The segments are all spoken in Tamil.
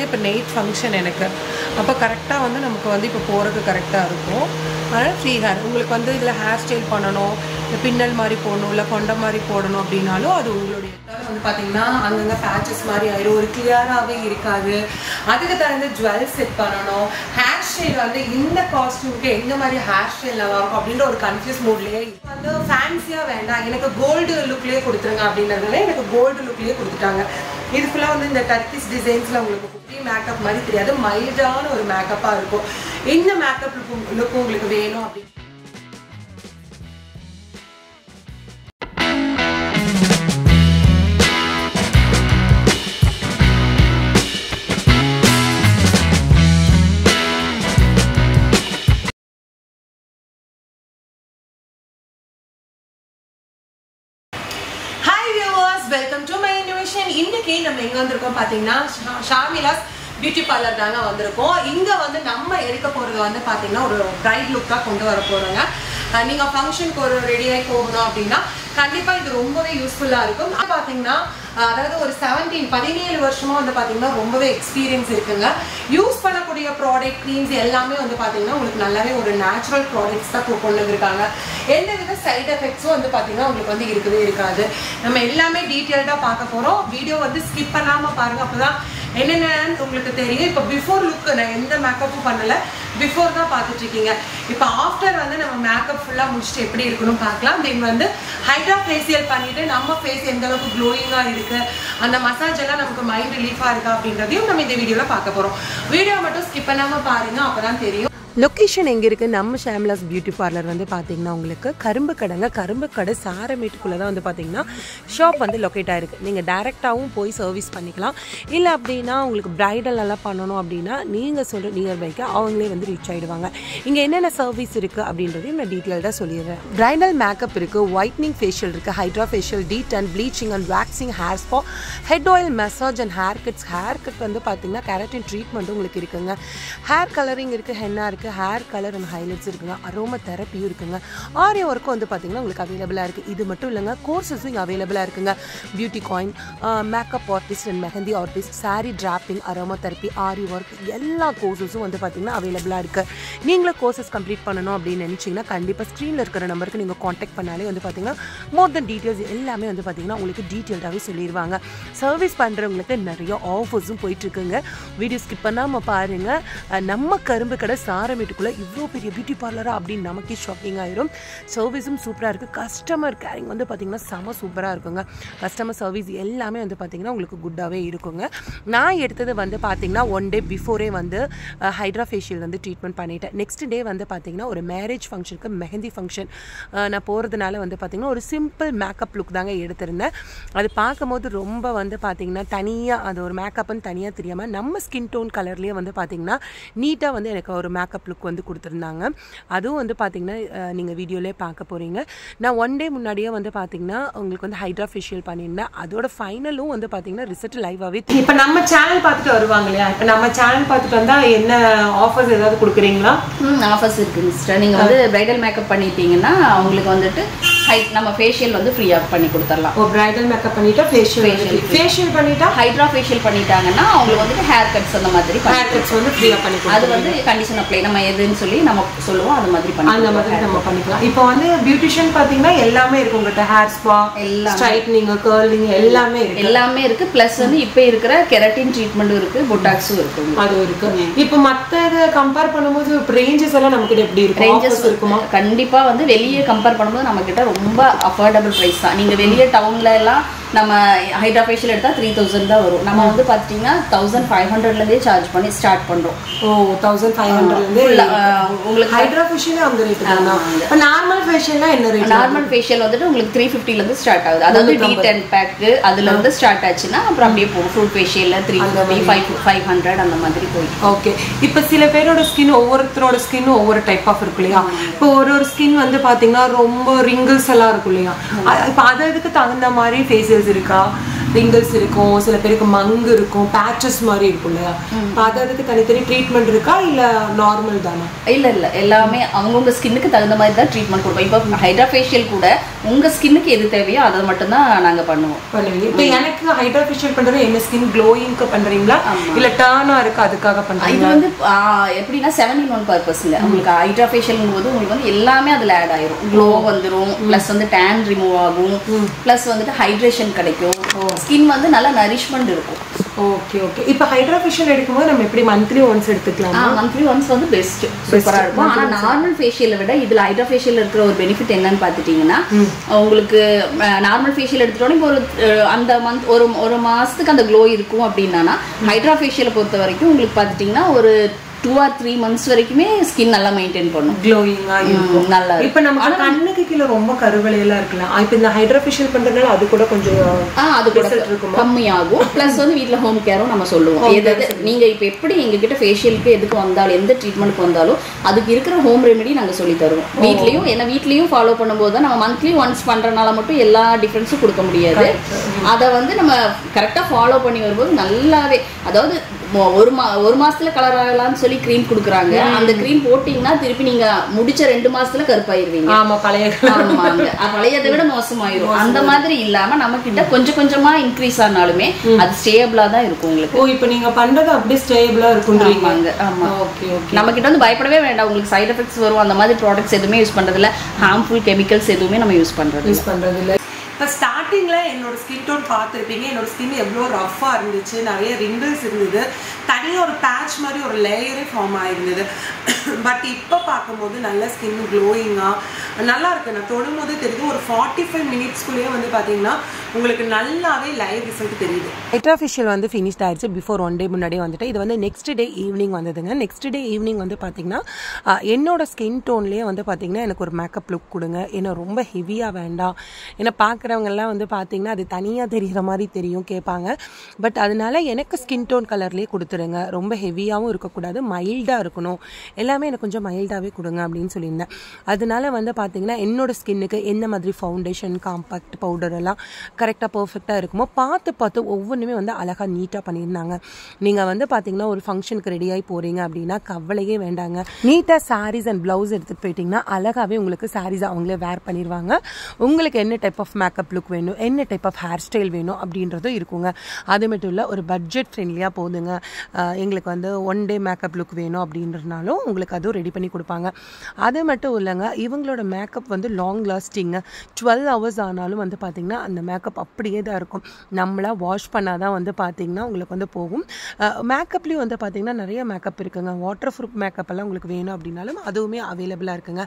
இப்போ நைட் ஃபங்க்ஷன் எனக்கு. அப்போ கரெக்டாக வந்து நமக்கு வந்து இப்போ போகிறதுக்கு கரெக்டாக இருக்கும். அதனால் ஃப்ரீ ஹேர். உங்களுக்கு வந்து இதில் ஹேர் ஸ்டைல் பண்ணணும், இல்லை பின்னல் மாதிரி போடணும், இல்லை கொண்டை மாதிரி போடணும் அப்படின்னாலும் அது உங்களுடைய வந்து பார்த்தீங்கன்னா அங்கங்கே பேச்சஸ் மாதிரி ஆயிடும், ஒரு கிளியராகவே இருக்காது. அதுக்கு தகுந்த ஜுவல்ஸ் செட் பண்ணணும். ஹேர் ஸ்டைல் வந்து இந்த காஸ்டியூமுக்கு எந்த மாதிரி ஹேர் ஸ்டைல் நல்லா இருக்கும் அப்படின்ற ஒரு கன்ஃபியூஸ் மூட்லேயே வந்து ஃபேன்சியாக வேண்டாம், எனக்கு கோல்டு லுக்லேயே கொடுத்துருங்க அப்படின்றதுனால எனக்கு கோல்டு லுக்லேயே கொடுத்துட்டாங்க. இது ஃபுல்லாக வந்து இந்த டர்க்கிஷ் டிசைன்ஸில் உங்களுக்கு குட்டி மேக்கப் மாதிரி தெரியாது, மைல்டான ஒரு மேக்கப்பாக இருக்கும். இந்த மேக்கப் லுக் உங்களுக்கு வேணும் அப்படின்னு வெல்கம் டு மை இனோவேஷன். இன்னைக்கு நம்ம எங்க வந்திருக்கோம் பாத்தீங்கன்னா ஷாமிலாஸ் பியூட்டி பார்லர் தாங்க வந்திருக்கோம். இங்க வந்து நம்ம எடுக்க போறது வந்து பாத்தீங்கன்னா ஒரு பிரைட் லுக்கா கொண்டு வர போறோங்க. நீங்க ஃபங்க்ஷனுக்கு ஒரு ரெடியாகி போகணும் அப்படின்னா கண்டிப்பா இது ரொம்பவே யூஸ்ஃபுல்லா இருக்கும். பாத்தீங்கன்னா அதாவது ஒரு 17 வருஷமா வந்து பாத்தீங்கன்னா ரொம்பவே எக்ஸ்பீரியன்ஸ் இருக்குங்க. யூஸ் பண்ணக்கூடிய ப்ராடக்ட் க்ரீம்ஸ் எல்லாமே வந்து பாத்தீங்கன்னா உங்களுக்கு நல்லாவே ஒரு நேச்சுரல் ப்ராடக்ட்ஸ் தான் கொண்டு வந்திருக்காங்க. எந்த வித சைட் எஃபெக்ட்ஸும் வந்து பாத்தீங்கன்னா உங்களுக்கு வந்து இருக்கவே இருக்காது. நம்ம எல்லாமே டீட்டெயில்டா பார்க்க போறோம். வீடியோ வந்து ஸ்கிப் பண்ணாம பாருங்க, அப்பதான் என்னென்னு உங்களுக்கு தெரியும். இப்போ பிஃபோர் லுக் நான் எந்த மேக்கப்பும் பண்ணல, பிஃபோர் தான் பார்த்துட்டு இருக்கீங்க. இப்போ ஆஃப்டர் வந்து நம்ம மேக்கப் ஃபுல்லாக முடிச்சுட்டு எப்படி இருக்கணும் பார்க்கலாம். தென் வந்து ஹைட்ரா ஃபேஷியல் பண்ணிட்டு நம்ம ஃபேஸ் எந்த அளவுக்கு க்ளோயிங்காக இருக்கு, அந்த மசாஜ் எல்லாம் நமக்கு மைண்ட் ரிலீஃபாக இருக்கா அப்படின்றதையும் நம்ம இந்த வீடியோவில் பார்க்க போகிறோம். வீடியோ மட்டும் ஸ்கிப் பண்ணாமல் பாருங்க, அப்பதான் தெரியும். லொக்கேஷன் எங்கே இருக்குது? நம்ம ஷாமிலாஸ் பியூட்டி பார்லர் வந்து பார்த்தீங்கன்னா உங்களுக்கு கரும்பு கடை சாரமேட்டுக்குள்ளே தான் வந்து பார்த்தீங்கன்னா ஷாப் வந்து லொக்கேட் ஆகிருக்கு. நீங்கள் டைரெக்டாகவும் போய் சர்வீஸ் பண்ணிக்கலாம். இல்லை அப்படின்னா உங்களுக்கு ப்ரைடல் எல்லாம் பண்ணணும் அப்படின்னா நீங்கள் சொல்கிற நியர்பைக்கு அவங்களே வந்து ரீச் ஆகிடுவாங்க. இங்கே என்னென்ன சர்வீஸ் இருக்குது அப்படின்றதையும் நான் டீட்டெயில்டாக சொல்லிடுறேன். ப்ரைடல் மேக்கப் இருக்குது, ஒயிட்னிங் ஃபேஷியல் இருக்குது, hydra facial, detan, bleaching and waxing, hair spa, head oil, massage and ஹேர் கட்ஸ். ஹேர் கட் வந்து பார்த்தீங்கன்னா கெரட்டின் ட்ரீட்மெண்ட்டும் உங்களுக்கு இருக்குங்க. ஹேர் கலரிங் இருக்குது, ஹென்னா இருக்குது, ஹேர் கலர் அண்ட் ஹைலைட்ஸ் இருக்குங்க, அரோமா தெரப்பியும் இருக்குங்க. ஆரிய ஒர்க்கும் வந்து பார்த்தீங்கன்னா உங்களுக்கு அவைலபிளாக இருக்குது. இது மட்டும் இல்லைங்க, கோர்சஸும் இங்கே அவைலபிளாக இருக்குங்க. Beauty coin, makeup artist and mehndi artist, sari dropping, aroma therapy, aari work, எல்லா கோர்சஸும் வந்து பார்த்தீங்கன்னா அவைலபிளாக இருக்குது. நீங்களும் கோர்சஸ் கம்ப்ளீட் பண்ணணும் அப்படின்னு நினச்சிங்கன்னா கண்டிப்பாக ஸ்க்ரீனில் இருக்கிற நம்பருக்கு நீங்கள் காண்டாக்ட் பண்ணாலே வந்து பார்த்தீங்கன்னா மோர் தென் டீட்டெயில்ஸ் எல்லாமே வந்து பார்த்தீங்கன்னா உங்களுக்கு டீட்டெயில்டாகவே சொல்லிடுவாங்க. சர்வீஸ் பண்ணுறவங்களுக்கு நிறைய ஆஃபர்ஸும் போயிட்டுருக்குங்க. வீடியோ ஸ்கிப் பண்ணாமல் பாருங்கள். நம்ம கரும்பு கடை சாரமேட்டுக்குள்ளே இவ்வளோ பெரிய பியூட்டி பார்லரா அப்படின்னு நமக்கே ஷாக்கிங் ஆயிரும். சர்வீஸும் சூப்பராக இருக்குது. கஸ்டமர் கேரிங் வந்து பார்த்திங்கன்னா செம சூப்பராக இருக்குங்க. கஸ்டமர் சர்வீஸ் எல்லாமே வந்து பார்த்திங்கன்னா உங்களுக்கு குட்டாகவே இருக்குங்க. நான் எடுத்தது வந்து பார்த்திங்கன்னா 1 டே பிஃபோரே வந்து ஹைட்ரா ஃபேஷியல் வந்து ட்ரீட்மெண்ட் பண்ணிட்டேன். நெக்ஸ்ட் டே வந்து பார்த்திங்கன்னா ஒரு மேரேஜ் ஃபங்க்ஷனுக்கு மெஹந்தி ஃபங்க்ஷன் நான் போகிறதுனால வந்து பார்த்திங்கன்னா ஒரு சிம்பிள் மேக்கப் லுக் தாங்க எடுத்திருந்தேன். அது பார்க்கும்போது ரொம்ப வந்து பார்த்திங்கன்னா தனியாக அது ஒரு மேக்கப்னு தனியாக தெரியாமல் நம்ம ஸ்கின் டோன் கலர்லேயே வந்து பார்த்திங்கன்னா நீட்டாக வந்து எனக்கு ஒரு மேக்கப் லுக் வந்து கொடுத்துருந்தாங்க. அதுவும் வந்து பார்த்தீங்கன்னா நீங்கள் வீடியோலேயே பார்க்க போகிறீங்க. நான் 1 டே முன்னாடியே வந்து பார்த்தீங்கன்னா உங்களுக்கு வந்து ஹைட்ரா ஃபேஷியல் பண்ணியிருந்தேன். அதோட ஃபைனலும் வந்து பார்த்தீங்கன்னா ரிசல்ட் லைவாகவே. இப்போ நம்ம சேனல் பார்த்துட்டு வருவாங்க இல்லையா, இப்போ நம்ம சேனல் பார்த்துட்டு வந்தால் என்ன ஆஃபர்ஸ் ஏதாவது கொடுக்குறீங்களா? ஆஃபர்ஸ் இருக்குது சிஸ்டர். நீங்கள் வந்து பிரைடல் மேக்கப் பண்ணிட்டீங்கன்னா அவங்களுக்கு வந்துட்டு நம்ம ஃபேஷியல் வந்து ஃப்ரீயாக பண்ணி கொடுத்துடலாம். பிரைடல் மேக்கப் பண்ணிட்டா ஃபேஷியல் பண்ணிட்டா ஹைட்ரா ஃபேஷியல் பண்ணிட்டாங்கன்னா அவங்களுக்கு வந்துட்டு ஹேர் கட்ஸ் அந்த மாதிரி ஹேர் கட்ஸ் வந்து ஃப்ரீயாக பண்ணி அது வந்து கண்டிஷன் அப்ளை நம்ம எதுன்னு சொல்லி நம்ம சொல்லுவோம், அந்த மாதிரி நம்ம பண்ணிக்கலாம். இப்போ வந்து பியூட்டிஷியன் பார்த்தீங்கன்னா எல்லாமே இருக்கு உங்கள்கிட்ட. ஹேர் ஸ்பா, ஸ்ட்ரைட்னிங், கர்லிங் எல்லாமே இருக்கு. ப்ளஸ் வந்து இப்போ இருக்கிற கெரட்டின் ட்ரீட்மெண்ட்டும் இருக்கு, பொட்டாக்ஸும் இருக்கு, அதுவும் இருக்கு. இப்போ மற்றது கம்பேர் பண்ணும்போது ரேஞ்சஸ் எல்லாம் நமக்கு எப்படி இருக்கு? ரேஞ்சஸ் இருக்குமா? கண்டிப்பா வந்து வெளியே கம்பேர் பண்ணும்போது நம்ம கிட்ட ரொம்ப அஃபோர்டபுள் ப்ரைஸ் தான். நீங்க வெளியே டவுன்ல எல்லாம் நம்ம ஹைட்ரா ஃபேஷியல் எடுத்தால் 3000 தான் வரும். நம்ம வந்து பார்த்தீங்கன்னா 1500லேருந்தே சார்ஜ் பண்ணி ஸ்டார்ட் பண்ணுறோம். 1500லேருந்தே உங்களுக்கு ஹைட்ரா ஃபேஷியல் அந்த ரேட்டு தான். இப்போ நார்மல் ஃபேஷியல்னா என்ன ரேட்? நார்மல் ஃபேஷியல் வந்துட்டு உங்களுக்கு 350லேருந்து ஸ்டார்ட் ஆகுது. அதாவது D10 பேக்கு அதுலேருந்து ஸ்டார்ட் ஆச்சுன்னா அப்புறம் அப்படியே போகும். ஃப்ரூட் ஃபேஷியலில் 350, 500 அந்த மாதிரி போயிடும். ஓகே. இப்போ சில பேரோட ஸ்கின் ஒவ்வொருத்தரோட ஸ்கின்னும் ஒவ்வொரு டைப் ஆஃப் இருக்கு இல்லையா? இப்போ ஒரு ஸ்கின் வந்து பார்த்தீங்கன்னா ரொம்ப ரிங்கிள்ஸ் எல்லாம் இருக்கும் இல்லையா? இப்போ அதுக்கு தகுந்த மாதிரி ஃபேஷியல்ஸ் இருக்கா? ரிங்கிள்ஸ் இருக்கும், சில பேருக்கு மங்கு இருக்கும், பேச்சஸ் மாதிரி இருக்கும் இல்லையா? அதுக்கு தனித்தனி ட்ரீட்மெண்ட் இருக்கா இல்லை நார்மல் தானா? இல்லை எல்லாமே அவங்கவுங்க ஸ்கின்னுக்கு தகுந்த மாதிரி தான் ட்ரீட்மெண்ட் கொடுப்போம். இப்போ ஹைட்ரா ஃபேஷியல் கூட உங்கள் ஸ்கின்னுக்கு எது தேவையோ அதை மட்டும்தான் நாங்கள் பண்ணுவீங்க. இப்போ எனக்கு ஹைட்ரா ஃபேஷியல் பண்ணுறது என்ன ஸ்கின் க்ளோயிங்க்கு பண்ணுறீங்களா இல்லை டர்னாக இருக்குது அதுக்காக பண்ணுறீங்க? இது வந்து எப்படின்னா 7-in-1 பர்பஸ்ல உங்களுக்கு ஹைட்ரா ஃபேஷியல் போது உங்களுக்கு வந்து எல்லாமே அதில் ஆட் ஆயிரும். க்ளோ வந்துடும், ப்ளஸ் வந்து டேன் ரிமூவ் ஆகும், ப்ளஸ் வந்துட்டு ஹைட்ரேஷன் கிடைக்கும், ஸ்கின் வந்து நல்லா நரிஷ்மெண்ட் இருக்கும். Okay okay. இப்போ ஹைட்ரா ஃபேஷியல் எடுக்கும்போது நம்ம எப்படி மந்த்லி ஒன்ஸ் எடுத்துக்கலாம்? மந்த்லி ஒன்ஸ் வந்து பெஸ்ட், சூப்பராக இருக்கும். ஆனால் நார்மல் ஃபேஷியலை விட இதில் ஹைட்ரா ஃபேஷியல் இருக்கிற ஒரு பெனிஃபிட் என்னன்னு பார்த்துட்டிங்கன்னா, உங்களுக்கு நார்மல் ஃபேஷியல் எடுத்துட்டோன்னே இப்போ அந்த மந்த் ஒரு மாதத்துக்கு அந்த க்ளோ இருக்கும் அப்படின்னா, ஹைட்ரா ஃபேஷியலை பொறுத்த வரைக்கும் உங்களுக்கு பார்த்துட்டிங்கன்னா ஒரு 2 or 3 months வரைக்குமே ஸ்கின் நல்லா மெயின்டைன் பண்ணும், க்ளோயிங்கா இருக்கும், நல்லா. இப்போ நம்ம கண்ணுக்கு கீழே ரொம்ப கருவளையெல்லாம் இருக்கலாம், இப்போ இந்த ஹைட்ரா ஃபேஷியல் பண்றதுனால அது கூட கொஞ்சம் அது கூட கம்மியாகும். ப்ளஸ் வந்து வீட்டில் ஹோம் கேரும் நம்ம சொல்லுவோம். எதாவது நீங்கள் இப்போ எப்படி எங்ககிட்ட ஃபேஷியலுக்கு எதுக்கு வந்தாலும் எந்த ட்ரீட்மெண்ட்டுக்கு வந்தாலும் அதுக்கு இருக்கிற ஹோம் ரெமெடி நாங்கள் சொல்லி தருவோம் வீட்லேயும். ஏன்னா வீட்லேயும் ஃபாலோ பண்ணும்போது தான் நம்ம மந்த்லி ஒன்ஸ் பண்ணுறதுனால மட்டும் எல்லா டிஃப்ரென்ஸும் கொடுக்க முடியாது. அதை வந்து நம்ம கரெக்டாக ஃபாலோ பண்ணி வரும்போது நல்லாவே, அதாவது ஒரு மாசத்துல கலர் ஆகலாம்னு சொல்லி க்ரீம் கொடுக்குறாங்க. அந்த க்ரீம் போட்டீங்கன்னா திருப்பி நீங்க முடிச்ச 2 மாசத்துல கருப்பாயிருவீங்க. பழையதை விட மோசமாயிரும். அந்த மாதிரி இல்லாம நம்ம கிட்ட கொஞ்சம் கொஞ்சமா இன்க்ரீஸ் ஆனாலுமே அது ஸ்டேபிளா தான் இருக்கும் உங்களுக்கு. இப்போ நீங்க பண்றது அப்படியே ஸ்டேபிளா இருக்குன்றீங்க. ஆமா, ஓகே ஓகே. நம்ம கிட்ட வந்து பயப்படவே வேண்டாம். உங்களுக்கு சைடு எஃபெக்ட்ஸ் வரும் அந்த மாதிரி ப்ராடக்ட்ஸ் எதுவுமே யூஸ் பண்றது இல்ல. ஹார்ம்ஃபுல் கெமிக்கல்ஸ் எதுவுமே நம்ம யூஸ் பண்றது இல்ல. இப்போ ஸ்டார்டிங்கில் என்னோட ஸ்கின் டோன் பார்த்துருப்பீங்க. என்னோட ஸ்கின் எவ்வளோ ரஃப்பாக இருந்துச்சு, நிறைய ரிங்கிள்ஸ் இருந்தது, தனியாக ஒரு பேட்ச் மாதிரி ஒரு லேயரே ஃபார்ம் ஆகிருந்தது. பட் இப்போ பார்க்கும்போது நல்ல ஸ்கின் க்ளோயிங்காக நல்லா இருக்குது. நான் தொடும்போது தெரியுது. ஒரு 45 minutesக்குள்ளேயே வந்து பார்த்தீங்கன்னா உங்களுக்கு நல்லாவே லைவ் ரிசல்ட் தெரியுது. ஹைட்ரா ஃபேஷியல் வந்து ஃபினிஷ்ட் ஆயிடுச்சு. பிஃபோர் 1 day முன்னாடியே வந்துட்டு இது வந்து நெக்ஸ்ட் டே ஈவினிங் வந்ததுங்க. நெக்ஸ்ட் டே ஈவினிங் வந்து பார்த்தீங்கன்னா என்னோட ஸ்கின் டோன்லேயே வந்து பார்த்தீங்கன்னா எனக்கு ஒரு மேக்கப் லுக் கொடுங்க, ஏன்னா ரொம்ப ஹெவியாக வேண்டாம், ஏன்னா பார்க்குறவங்கெல்லாம் வந்து பார்த்தீங்கன்னா அது தனியாக தெரிகிற மாதிரி தெரியும் கேட்பாங்க. பட் அதனால எனக்கு ஸ்கின் டோன் கலர்லேயே கொடுத்துருங்க, ரொம்ப ஹெவியாகவும் இருக்கக்கூடாது, மைல்டாக இருக்கணும், எல்லாமே எனக்கு கொஞ்சம் மைல்டாகவே கொடுங்க அப்படின்னு சொல்லியிருந்தேன். அதனால வந்து பார்த்தீங்கன்னா என்னோட ஸ்கின்னுக்கு எந்த மாதிரி ஃபவுண்டேஷன், காம்பாக்ட், பவுடர் எல்லாம் கரெக்டாக பர்ஃபெக்டாக இருக்குமோ பார்த்து ஒவ்வொன்றுமே வந்து அழகாக நீட்டாக பண்ணியிருந்தாங்க. நீங்கள் வந்து பார்த்தீங்கன்னா ஒரு ஃபங்க்ஷனுக்கு ரெடியாகி போகிறீங்க அப்படின்னா கவலையே வேண்டாங்க. நீட்டாக சாரீஸ் அண்ட் ப்ளவுஸ் எடுத்துகிட்டு போயிட்டிங்கன்னா அழகாகவே உங்களுக்கு சாரீஸ் அவங்களே வேர் பண்ணிடுவாங்க. உங்களுக்கு என்ன டைப் ஆஃப் மேக்கப் லுக் வேணும், என்ன டைப் ஆஃப் ஹேர் ஸ்டைல் வேணும் அப்படின்றதும் இருக்குங்க. அது மட்டும் இல்லை ஒரு பட்ஜெட் ஃப்ரெண்ட்லியாக போதுங்க. எங்களுக்கு வந்து 1 day மேக்கப் லுக் வேணும் அப்படின்றனாலும் உங்களுக்கு அதுவும் ரெடி பண்ணி கொடுப்பாங்க. அது மட்டும் இல்லைங்க, இவங்களோட மேக்கப் வந்து லாங் லாஸ்டிங்க. 12 hours ஆனாலும் வந்து பார்த்திங்கன்னா அந்த மேக்கப் அப்படியே தான் இருக்கும். நம்மளாக வாஷ் பண்ணால் தான் வந்து பார்த்திங்கன்னா உங்களுக்கு வந்து போகும். மேக்கப்லேயும் வந்து பார்த்திங்கன்னா நிறைய மேக்கப் இருக்குங்க. வாட்டர் ப்ரூஃப் மேக்கப் எல்லாம் உங்களுக்கு வேணும் அப்படின்னாலும் அதுவுமே அவைலபிளாக இருக்குங்க.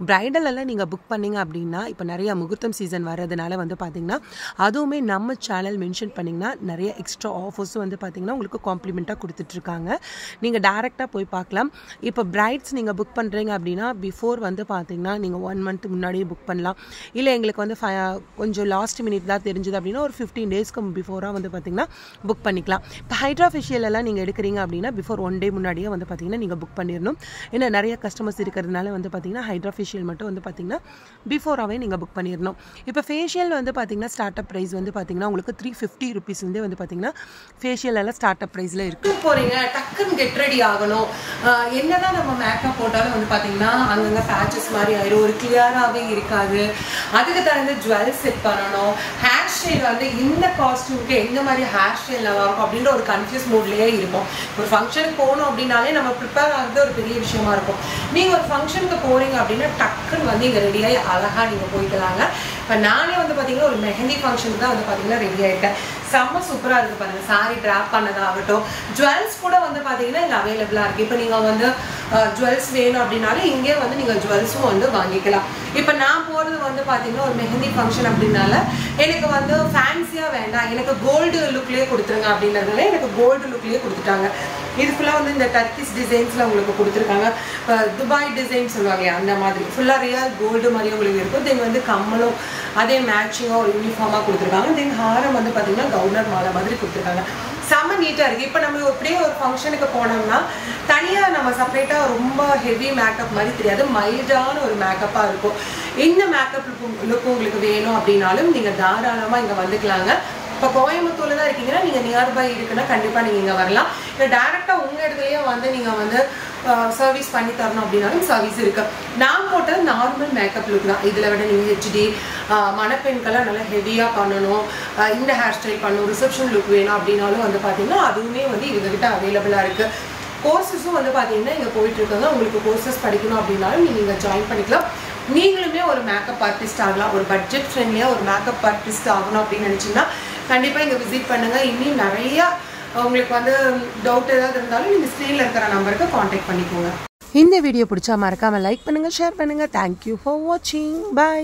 ப்ரைடல் எல்லாம் நீங்கள் புக் பண்ணிங்க அப்படின்னா இப்போ நிறைய முகூர்த்தம் சீசன் வர்றதுனால வந்து பார்த்திங்கன்னா அதுவுமே நம்ம சேனல் மென்ஷன் பண்ணிங்கன்னா நிறைய எக்ஸ்ட்ரா ஆஃபர்ஸும் வந்து பார்த்திங்கன்னா உங்களுக்கு காம்ப்ளிமெண்ட்டாக கொடுத்துட்ருக்காங்க. நீங்கள் டேரெக்டாக போய் பார்க்கலாம். இப்போ பிரைட்ஸ் நீங்கள் புக் பண்ணுறீங்க அப்படின்னா பிஃபோர் வந்து பார்த்திங்கன்னா நீங்கள் 1 month முன்னாடியே புக் பண்ணலாம். இல்லை எங்களுக்கு வந்து கொஞ்சம் லாஸ்ட் மினிட் தான் தெரிஞ்சது அப்படின்னா ஒரு 15 daysக்கு பிஃபோராக வந்து பார்த்திங்கன்னா புக் பண்ணிக்கலாம். இப்போ ஹைட்ரா ஃபேஷியல் எல்லாம் நீங்கள் எடுக்கிறீங்க அப்படின்னா பிஃபோர் 1 day முன்னாடியே வந்து பார்த்திங்கன்னா நீங்கள் புக் பண்ணிடணும். ஏன்னா நிறைய கஸ்டமர்ஸ் இருக்கிறதுனால வந்து பார்த்திங்கன்னா ஹைட்ரா ஃபேஷியல் மட்டும் வந்து பார்த்திங்கன்னா பிஃபோராகவே நீங்கள் புக் பண்ணிடணும். இப்போ ஃபேஷியல் வந்து பார்த்திங்கன்னா ஸ்டார்ட் அப் ப்ரைஸ் வந்து பார்த்திங்கன்னா உங்களுக்கு 350 rupeesலேருந்தே வந்து பார்த்திங்கன்னா ஃபேஷியல் எல்லாம் ஸ்டார்ட் அப் ப்ரைஸில் இருக்குது. போகிறீங்க டக்குன்னு கெட் ரெடி ஆகணும், என்னதான் நம்ம மேக்கப் போட்டாலும் வந்து பார்த்திங்கன்னா அங்கங்கே பேச்சஸ் மாதிரி ஆயிடும், ஒரு கிளியராகவே இருக்காது. அதுக்கு தகுந்த ஜுவல் செட் பண்ணணும், ஹேர் ஸ்டைல் வந்து இந்த காஸ்டியூமுக்கு எந்த மாதிரி ஹேர் ஸ்டைல் நல்லா இருக்கும் அப்படின்ற ஒரு கன்ஃபியூஸ் மூட்லேயே இருக்கும். ஒரு ஃபங்க்ஷனுக்கு போகணும் அப்படின்னாலே நம்ம ப்ரிப்பேர் ஆகிறது ஒரு பெரிய விஷயமா இருக்கும். நீங்கள் ஒரு ஃபங்க்ஷனுக்கு போகிறீங்க அப்படின்னா டக்குன்னு வந்து இங்கே ரெடியாகி அழகாக நீங்கள் போய்க்கலாங்க. இப்போ நானே வந்து பார்த்திங்கன்னா ஒரு மெஹந்தி ஃபங்க்ஷனுக்கு தான் வந்து பார்த்திங்கன்னா ரெடி ஆகிட்டேன். செம்ம சூப்பராக இருக்குது பாருங்கள். சாரி ட்ராப் பண்ணதாகட்டும், ஜுவல்ஸ் கூட வந்து பார்த்தீங்கன்னா இங்கே அவைலபிளாக இருக்குது. இப்போ நீங்கள் வந்து ஜுவல்ஸ் வேணும் அப்படின்னாலும் இங்கே வந்து நீங்கள் ஜுவல்ஸும் வந்து வாங்கிக்கலாம். இப்போ நான் போகிறது வந்து பார்த்தீங்கன்னா ஒரு மெஹந்தி ஃபங்க்ஷன் அப்படின்னால எனக்கு வந்து ஃபேன்சியாக வேண்டாம், எனக்கு கோல்டு லுக்லேயே கொடுத்துருங்க அப்படின்றதுனால எனக்கு கோல்டு லுக்லேயே கொடுத்துட்டாங்க. இது ஃபுல்லாக வந்து இந்த டர்க்கிஷ் டிசைன்ஸில் உங்களுக்கு கொடுத்துருக்காங்க. துபாய் டிசைன் சொல்லுவாங்க, அந்த மாதிரி ஃபுல்லாக ரியல் கோல்டு மாதிரி உங்களுக்கு இருக்கும். தென் வந்து கம்மலும் அதே மேட்சிங்காக ஒரு யூனிஃபார்மாக கொடுத்துருக்காங்க. தென் ஹாரம் வந்து பார்த்தீங்கன்னா கவுனர் மாலை மாதிரி கொடுத்துருக்காங்க. செம்ம நீட்டாக இருக்குது. இப்போ நம்ம அப்படியே ஒரு ஃபங்க்ஷனுக்கு போனோம்னா தனியாக நம்ம செப்பரேட்டாக ரொம்ப ஹெவி மேக்கப் மாதிரி தெரியாது, மைல்டான ஒரு மேக்கப்பாக இருக்கும். இந்த மேக்கப் லுக் உங்களுக்கு வேணும் அப்படின்னாலும் நீங்கள் தாராளமாக இங்கே வந்துக்கலாங்க. இப்போ கோயம்புத்தூர்ல தான் இருக்கீங்கன்னா நீங்க நியர்பை இருக்குன்னா கண்டிப்பா நீங்க இங்க வரலாம். இல்லை டைரக்டா உங்க இடத்துலயே வந்து நீங்க வந்து சர்வீஸ் பண்ணி தரணும் அப்படின்னாலும் சர்வீஸ் இருக்கு. நான் போட்டது நார்மல் மேக்கப் லுக் தான். இதுல விட நீங்க ஹெச்டி மணப்பெண்கெல்லாம் நல்லா ஹெவியா பண்ணணும், இந்த ஹேர் ஸ்டைல் பண்ணணும், ரிசப்ஷன் லுக் வேணும் அப்படின்னாலும் வந்து பாத்தீங்கன்னா அதுவுமே வந்து இவங்க கிட்ட அவைலபிளா இருக்கு. கோர்சஸும் வந்து பாத்தீங்கன்னா இங்க போயிட்டு இருக்காங்க. உங்களுக்கு கோர்சஸ் படிக்கணும் அப்படின்னாலும் நீங்க இங்க ஜாயின் பண்ணிக்கலாம். நீங்களுமே ஒரு மேக்கப் ஆர்டிஸ்ட் ஆகலாம். ஒரு பட்ஜெட் ஃப்ரெண்ட்லியா ஒரு மேக்கப் ஆர்டிஸ்ட் ஆகணும் அப்படின்னு நினைச்சீங்கன்னா கண்டிப்பா இங்க விசிட் பண்ணுங்க. இன்னும் நிறைய உங்களுக்கு வந்து டவுட் ஏதாவது இருந்தாலும் நீங்க ஸ்க்ரீன்ல இருக்கிற நம்பருக்கு கான்டாக்ட் பண்ணிக்கோங்க. இந்த வீடியோ பிடிச்சா மறக்காம லைக் பண்ணுங்க, ஷேர் பண்ணுங்க. தேங்க்யூ ஃபார் வாட்சிங். பை.